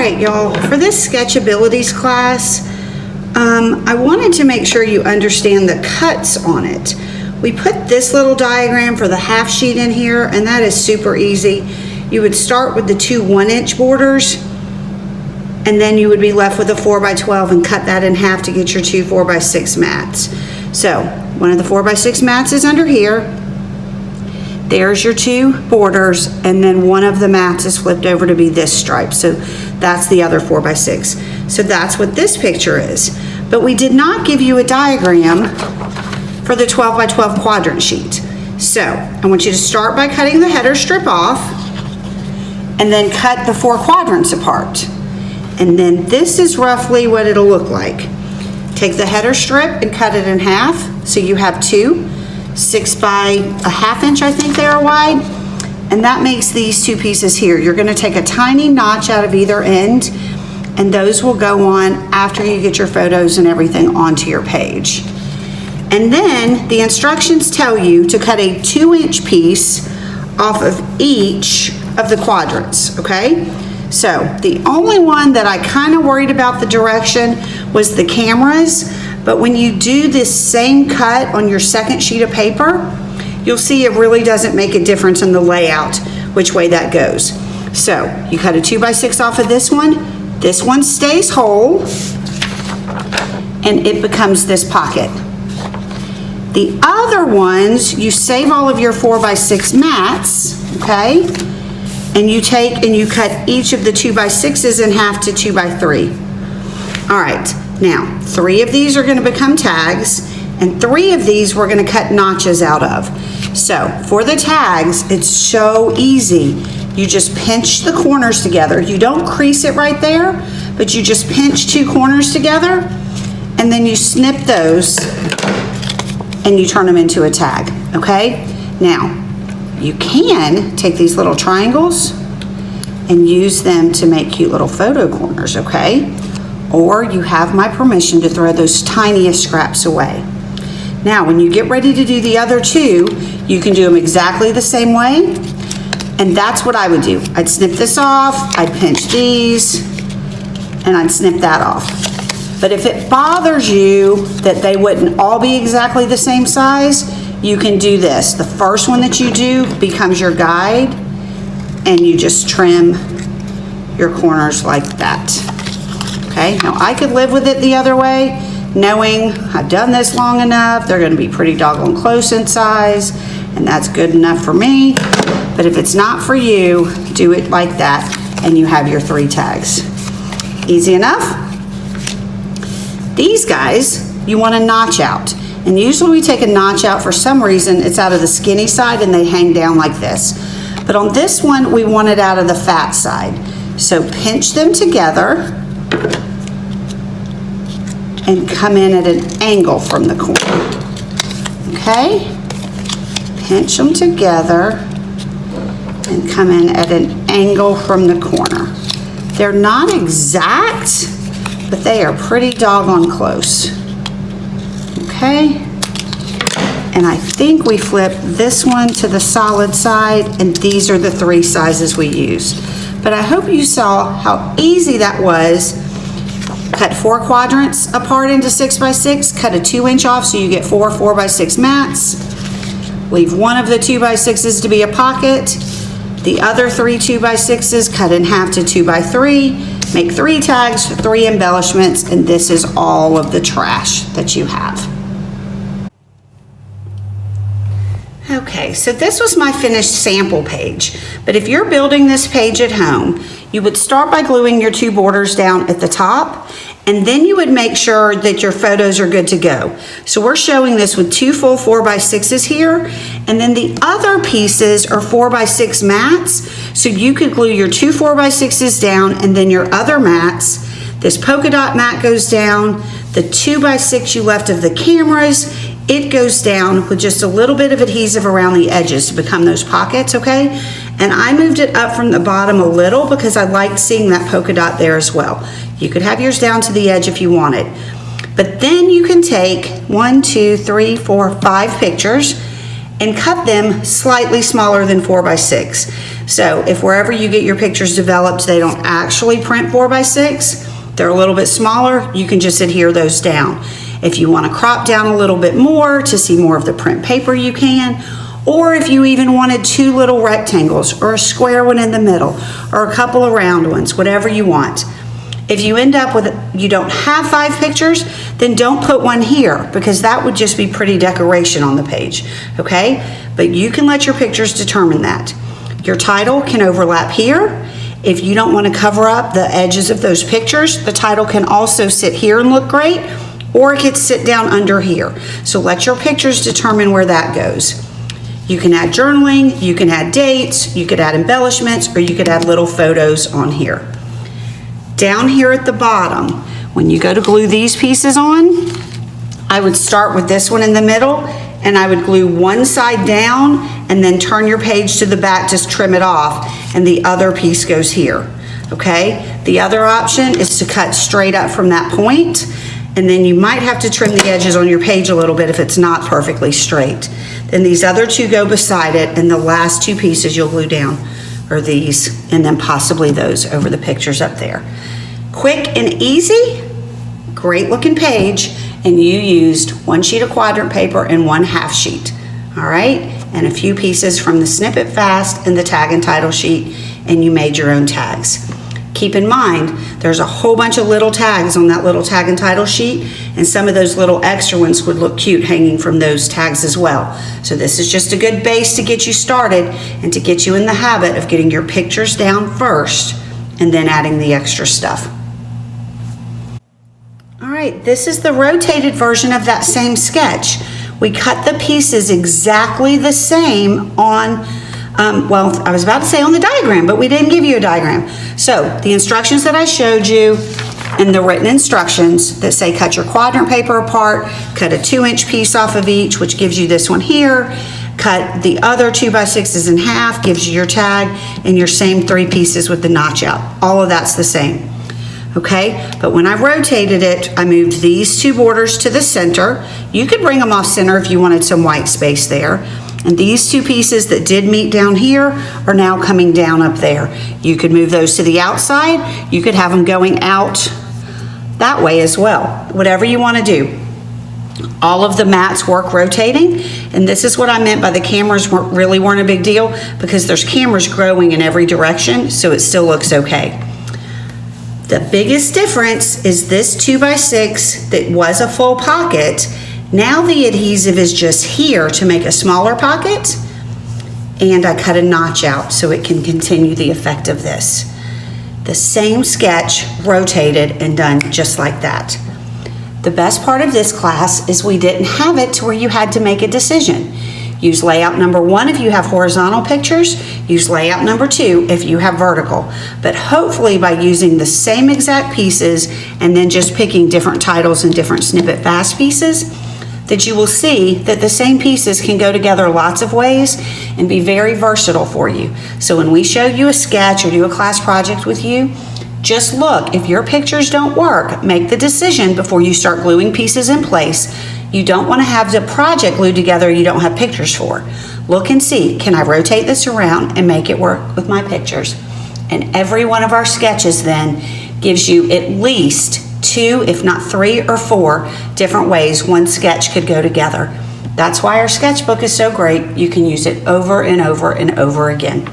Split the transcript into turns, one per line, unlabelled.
right, y'all, for this Sketchabilities class, I wanted to make sure you understand the cuts on it. We put this little diagram for the half sheet in here, and that is super easy. You would start with the two 1-inch borders, and then you would be left with a 4x12 and cut that in half to get your two 4x6 mats. So one of the 4x6 mats is under here. There's your two borders, and then one of the mats is flipped over to be this stripe. So that's the other 4x6. So that's what this picture is. But we did not give you a diagram for the 12x12 quadrant sheet. So I want you to start by cutting the header strip off and then cut the 4 quadrants apart. And then this is roughly what it'll look like. Take the header strip and cut it in half. So you have two 6 by 1/2 inch, I think they are wide. And that makes these two pieces here. You're gonna take a tiny notch out of either end, and those will go on after you get your photos and everything onto your page. And then the instructions tell you to cut a 2-inch piece off of each of the quadrants, okay? So the only one that I kind of worried about the direction was the cameras, but when you do this same cut on your second sheet of paper, you'll see it really doesn't make a difference in the layout, which way that goes. So you cut a 2x6 off of this one stays whole, and it becomes this pocket. The other ones, you save all of your 4x6 mats, okay? And you take and you cut each of the 2x6s in half to 2x3. All right, now 3 of these are going to become tags, and 3 of these we're going to cut notches out of. So for the tags, it's so easy. You just pinch the corners together. You don't crease it right there, but you just pinch 2 corners together, and then you snip those and you turn them into a tag, okay? Now, you can take these little triangles and use them to make cute little photo corners, okay? Or you have my permission to throw those tiniest scraps away. Now, when you get ready to do the other 2, you can do them exactly the same way, and that's what I would do. I'd snip this off, I'd pinch these, and I'd snip that off. But if it bothers you that they wouldn't all be exactly the same size, you can do this. The first one that you do becomes your guide, and you just trim your corners like that. Okay, now I could live with it the other way, knowing I've done this long enough, they're gonna be pretty doggone close in size, and that's good enough for me. But if it's not for you, do it like that, and you have your 3 tags. Easy enough? These guys, you want to notch out. And usually we take a notch out, for some reason, it's out of the skinny side and they hang down like this. But on this one, we want it out of the fat side. So pinch them together and come in at an angle from the corner. Okay? Pinch them together and come in at an angle from the corner. They're not exact, but they are pretty doggone close. Okay? And I think we flip this one to the solid side, and these are the 3 sizes we use. But I hope you saw how easy that was. Cut 4 quadrants apart into 6x6, cut a 2-inch off so you get 4 4x6 mats. Leave one of the 2x6s to be a pocket. The other 3 2x6s cut in half to 2x3. Make 3 tags, 3 embellishments, and this is all of the trash that you have. Okay, so this was my finished sample page, but if you're building this page at home, you would start by gluing your 2 borders down at the top, and then you would make sure that your photos are good to go. So we're showing this with 2 full 4x6s here, and then the other pieces are 4x6 mats, so you could glue your 2 4x6s down and then your other mats. This polka dot mat goes down, the 2x6 you left of the cameras, it goes down with just a little bit of adhesive around the edges to become those pockets, okay? And I moved it up from the bottom a little because I liked seeing that polka dot there as well. You could have yours down to the edge if you wanted. But then you can take 1, 2, 3, 4, 5 pictures and cut them slightly smaller than 4x6. So if wherever you get your pictures developed, they don't actually print 4x6, they're a little bit smaller, you can just adhere those down. If you want to crop down a little bit more to see more of the print paper, you can. Or if you even wanted 2 little rectangles or a square one in the middle or a couple of round ones, whatever you want. If you end up with, you don't have 5 pictures, then don't put one here because that would just be pretty decoration on the page, okay? But you can let your pictures determine that. Your title can overlap here. If you don't want to cover up the edges of those pictures, the title can also sit here and look great, or it could sit down under here. So let your pictures determine where that goes. You can add journaling, you can add dates, you could add embellishments, or you could add little photos on here. Down here at the bottom, when you go to glue these pieces on, I would start with this one in the middle, and I would glue one side down and then turn your page to the back, just trim it off, and the other piece goes here, okay? The other option is to cut straight up from that point, and then you might have to trim the edges on your page a little bit if it's not perfectly straight. Then these other 2 go beside it, and the last 2 pieces you'll glue down are these, and then possibly those over the pictures up there. Quick and easy, great looking page, and you used 1 sheet of quadrant paper and 1 half sheet, all right? And a few pieces from the Snippet Fast and the tag and title sheet, and you made your own tags. Keep in mind, there's a whole bunch of little tags on that little tag and title sheet, and some of those little extra ones would look cute hanging from those tags as well. So this is just a good base to get you started and to get you in the habit of getting your pictures down first and then adding the extra stuff. All right, this is the rotated version of that same sketch. We cut the pieces exactly the same on, well, I was about to say on the diagram, but we didn't give you a diagram. So the instructions that I showed you and the written instructions that say cut your quadrant paper apart, cut a 2-inch piece off of each, which gives you this one here, cut the other 2x6s in half, gives you your tag, and your same 3 pieces with the notch out. All of that's the same. Okay, but when I rotated it, I moved these 2 borders to the center. You could bring them off center if you wanted some white space there. And these 2 pieces that did meet down here are now coming down up there. You could move those to the outside. You could have them going out that way as well, whatever you want to do. All of the mats work rotating, and this is what I meant by the cameras weren't a big deal, because there's cameras growing in every direction, so it still looks okay. The biggest difference is this 2x6 that was a full pocket. Now the adhesive is just here to make a smaller pocket, and I cut a notch out so it can continue the effect of this. The same sketch rotated and done just like that. The best part of this class is we didn't have it to where you had to make a decision. Use layout number 1 if you have horizontal pictures. Use layout number 2 if you have vertical. But hopefully by using the same exact pieces and then just picking different titles and different Snippet Fast pieces, that you will see that the same pieces can go together lots of ways and be very versatile for you. So when we show you a sketch or do a class project with you, just look. If your pictures don't work, make the decision before you start gluing pieces in place. You don't want to have the project glued together you don't have pictures for. Look and see, can I rotate this around and make it work with my pictures? And every one of our sketches then gives you at least 2, if not 3 or 4 different ways one sketch could go together. That's why our sketchbook is so great. You can use it over and over and over again.